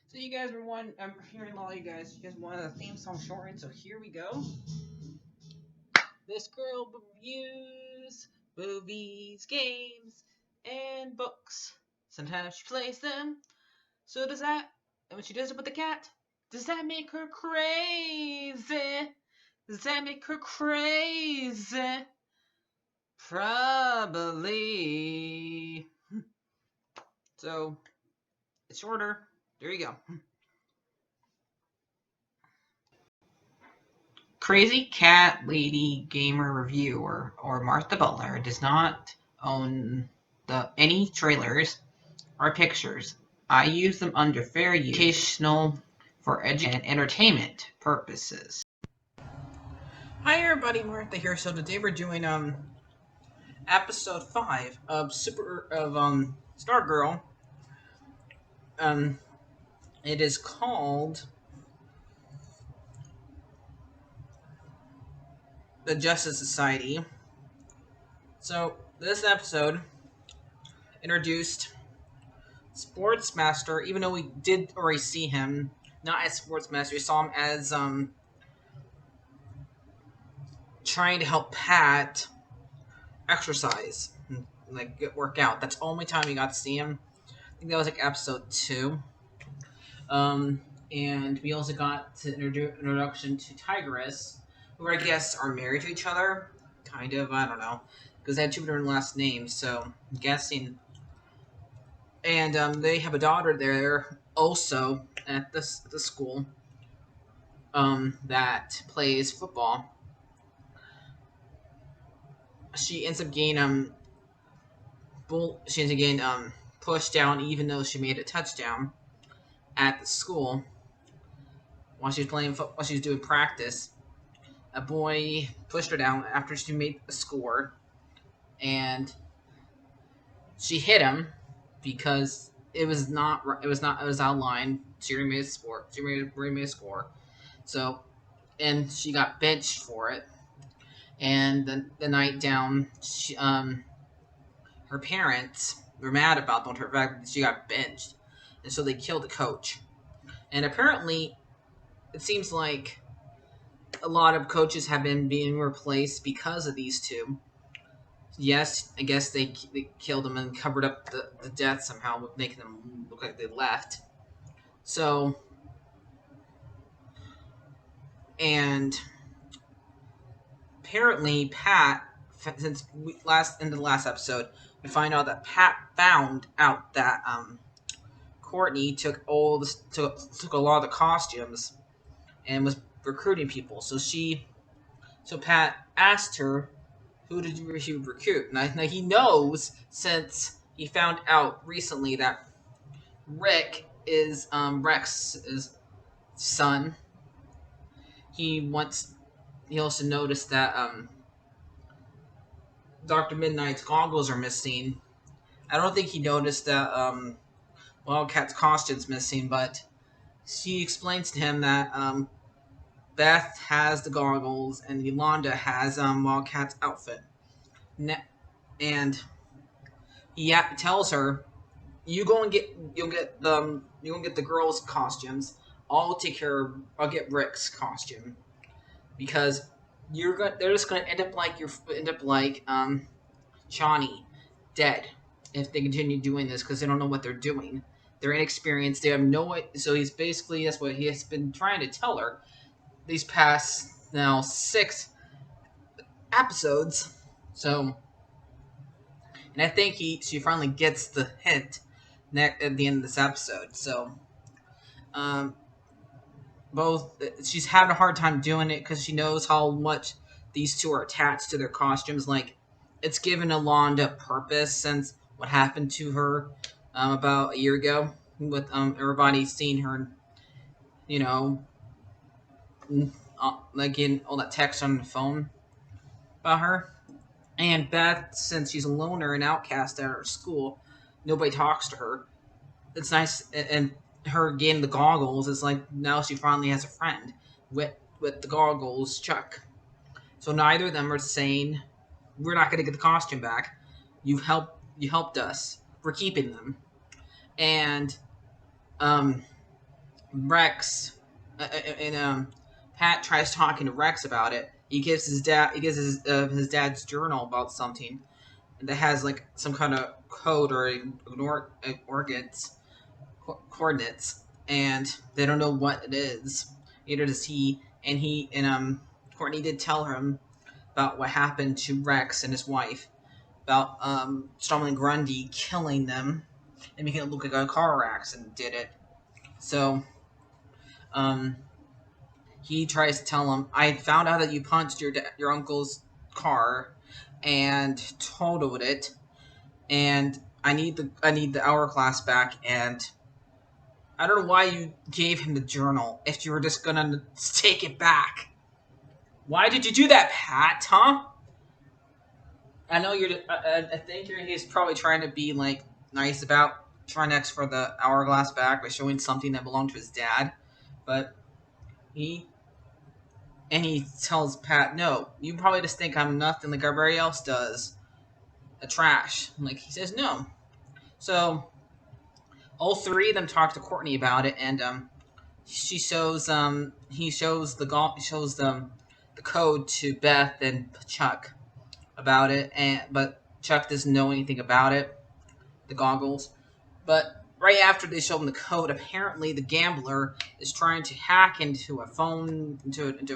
So you guys were one. I'm hearing a lot of you guys. You guys wanted a theme song shortened, so here we go. This girl reviews movies, games, and books. Sometimes she plays them. So does that? And when she does it with the cat, does that make her crazy? Does that make her crazy? Probably. So it's shorter. There you go. CrazyCatLady Gamer Reviewer or Martha Butler does not own any trailers or pictures. I use them under fair use, educational, for education and entertainment purposes. Hi everybody, Martha here. So today we're doing episode 5 of Stargirl. Um it is called The Justice Society. So this episode introduced Sportsmaster, even though we did already see him, not as Sportsmaster, we saw him as trying to help Pat exercise, work out. That's the only time we got to see him. I think that was like episode 2. And we also got to introduction to Tigress, who I guess are married to each other. Kind of, I don't know. Because they had 2 different last names, so I'm guessing. And they have a daughter there also at the school that plays football. She ends up getting pushed down even though she made a touchdown at the school while she was while she was doing practice. A boy pushed her down after she made a score, and she hit him because it was outlined. She remade a score. Remade a score. So, and she got benched for it. And the night down, her parents were mad about the fact that she got benched, and so they killed the coach. And apparently, it seems like a lot of coaches have been being replaced because of these two. Yes, I guess they killed them and covered up the death somehow, making them look like they left. So, and apparently Pat, since in the last episode, we find out that Pat found out that Courtney took a lot of the costumes and was recruiting people. So Pat asked her, who did he recruit? Now he knows, since he found out recently that Rick is Rex's son. He also noticed that Dr. Midnight's goggles are missing. I don't think he noticed that Wildcat's costume's missing, but she explains to him that Beth has the goggles and Yolanda has Wildcat's outfit. And he tells her, you'll get the girls' costumes. I'll get Rick's costume, because they're just gonna end up like Shawnee, dead, if they continue doing this, because they don't know what they're doing. They're inexperienced. They have no way. So that's what he has been trying to tell her these past now 6 episodes. So, and I think she finally gets the hint at the end of this episode. So, she's having a hard time doing it because she knows how much these two are attached to their costumes. Like, it's given Alonda purpose since what happened to her about a year ago, with everybody seeing her, you know, like getting all that text on the phone about her. And Beth, since she's a loner and outcast at her school, nobody talks to her. It's nice, and her getting the goggles is like, now she finally has a friend with the goggles, Chuck. So neither of them are saying, we're not going to get the costume back. You helped us. We're keeping them. And Rex and Pat tries talking to Rex about it. He gives his dad's journal about something that has like some kind of code or coordinates, and they don't know what it is. Neither does he. And Courtney did tell him about what happened to Rex and his wife, about Stormy and Grundy killing them and making it look like a car accident did it. So um, he tries to tell him, "I found out that you punched your uncle's car and totaled it, and I need the hourglass back, and I don't know why you gave him the journal if you were just gonna take it back. Why did you do that, Pat? Huh? I know you're. I think he's probably trying to be like nice about trying to ask for the hourglass back by showing something that belonged to his dad, but he he tells Pat, "No, you probably just think I'm nothing like everybody else does, a trash." Like he says, "No." So all three of them talk to Courtney about it, and she shows he shows the code to Beth and Chuck about it, and but Chuck doesn't know anything about it, the goggles. But right after they show him the code, apparently the gambler is trying to hack into a phone into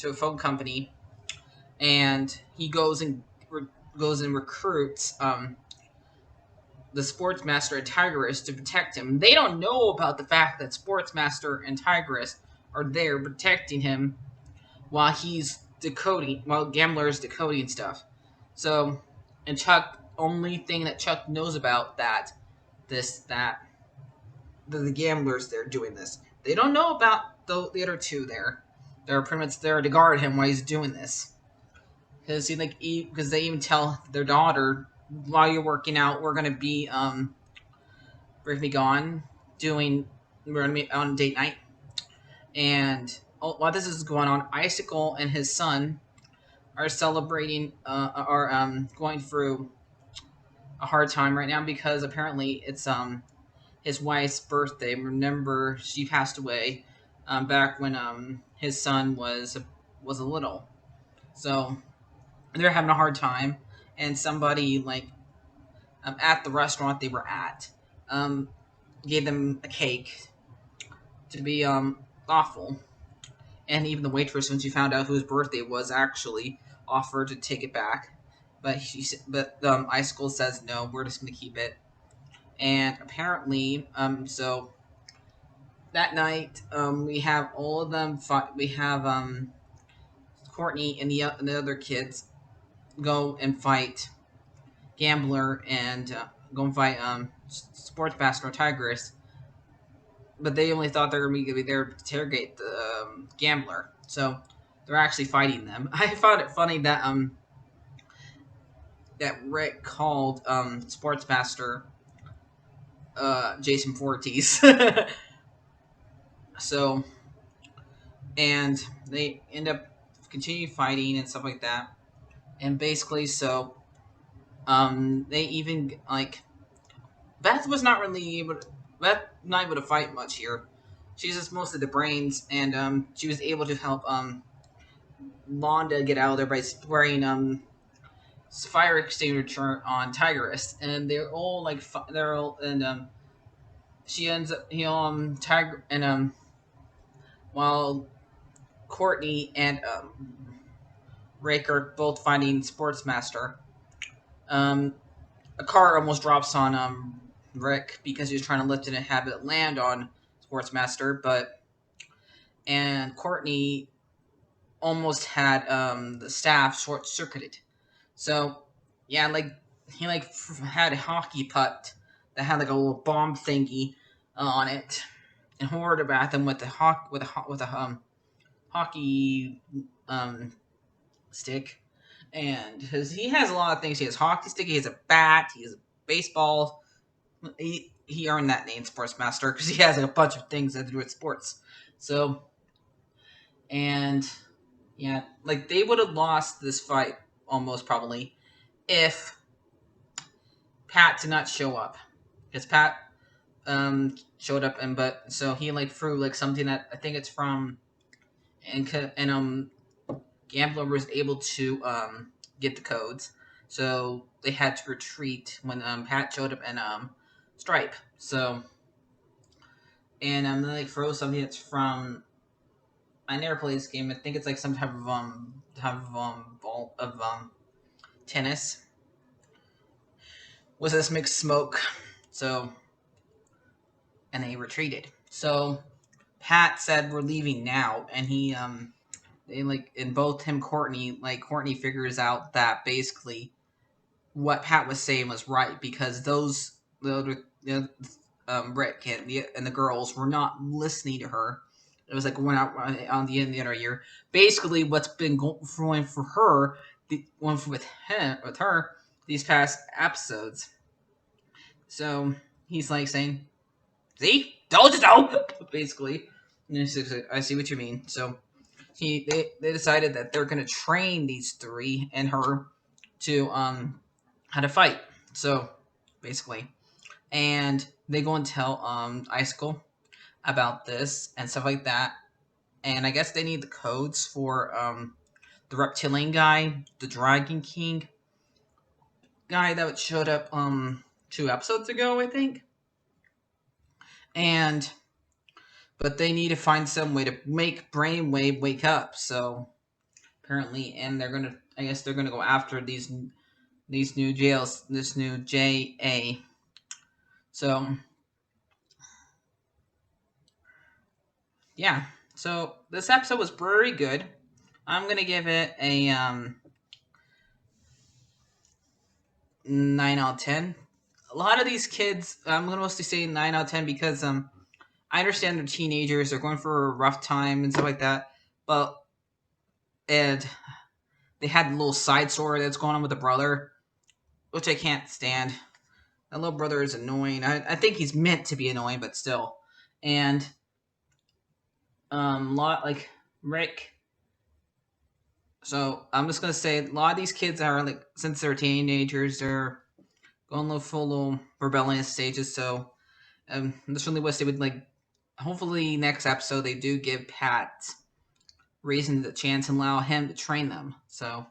a phone company, and he goes and recruits the Sportsmaster and Tigress to protect him. They don't know about the fact that Sportsmaster and Tigress are there protecting him while Gambler is decoding stuff. So, and Chuck, only thing that Chuck knows about that the gamblers there doing this. They don't know about the other two there. They're pretty much there to guard him while he's doing this. Because they even tell their daughter, while you're working out, we're gonna be gone doing we're gonna be on date night. And while this is going on, Icicle and his son are celebrating are going through a hard time right now because apparently it's his wife's birthday. Remember, she passed away back when his son was a little. So they're having a hard time, and somebody like at the restaurant they were at um, gave them a cake to be awful, and even the waitress, when she found out whose birthday it was, actually offered to take it back, but Icicle says no, we're just gonna keep it. And apparently, so that night, we have all of them fight. We have Courtney and the other kids go and fight Gambler and go and fight Sportsmaster or Tigress, but they only thought they were going to be there to interrogate the Gambler. So they're actually fighting them. I found it funny that Rick called Sportsmaster Jason Voorhees. So, and they end up continue fighting and stuff like that. And basically, so they even like Beth was not really able. Beth not able to fight much here. She's just mostly the brains, and she was able to help Londa get out of there by spraying fire extinguisher on Tigress, and they're all like they're all and she ends up Tiger and while Courtney and Rick are both finding Sportsmaster. Um, a car almost drops on Rick because he was trying to lift it and have it land on Sportsmaster, and Courtney almost had the staff short circuited. So yeah, like he had a hockey puck that had like a little bomb thingy on it, and hurled it at them with a hockey stick. And he has a lot of things. He has hockey stick. He has a bat. He has a baseball. He earned that name, Sportsmaster, because he has like a bunch of things that do with sports. So, and yeah, like they would have lost this fight almost probably if Pat did not show up, because Pat showed up, and but so he like threw like something that I think it's from, and Gambler was able to get the codes, so they had to retreat when Pat showed up, and Stripe. So and they like throw something that's from, I never played this game. I think it's like some type of ball of tennis with this mixed smoke. So and they retreated. So Pat said we're leaving now, and they like in both him Courtney, like Courtney figures out that basically what Pat was saying was right, because the Rick and the girls were not listening to her. It was like went out on the end of the other year. Basically, what's been going for her, the one with her these past episodes. So he's like saying, "See, told you so." Basically, I see what you mean. So they decided that they're gonna train these three and her to how to fight. So basically, and they go and tell Icicle about this and stuff like that. And I guess they need the codes for the reptilian guy, the Dragon King guy that showed up 2 episodes ago, I think. And but they need to find some way to make Brainwave wake up. So apparently, and I guess they're gonna go after these new jails, this new JA. So yeah, so this episode was very good. I'm gonna give it a 9 out of 10. A lot of these kids, I'm gonna mostly say 9 out of 10 because I understand they're teenagers, they're going for a rough time and stuff like that, but and they had a little side story that's going on with the brother, which I can't stand. That little brother is annoying. I think he's meant to be annoying, but still. And lot like Rick. So I'm just gonna say a lot of these kids are like, since they're teenagers, they're going a little rebellious stages. So I just really wish they would like. Hopefully, next episode they do give Pat reason the chance and allow him to train them. So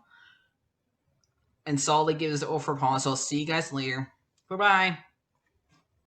and Sully gives the offer upon. So I'll see you guys later. Bye bye.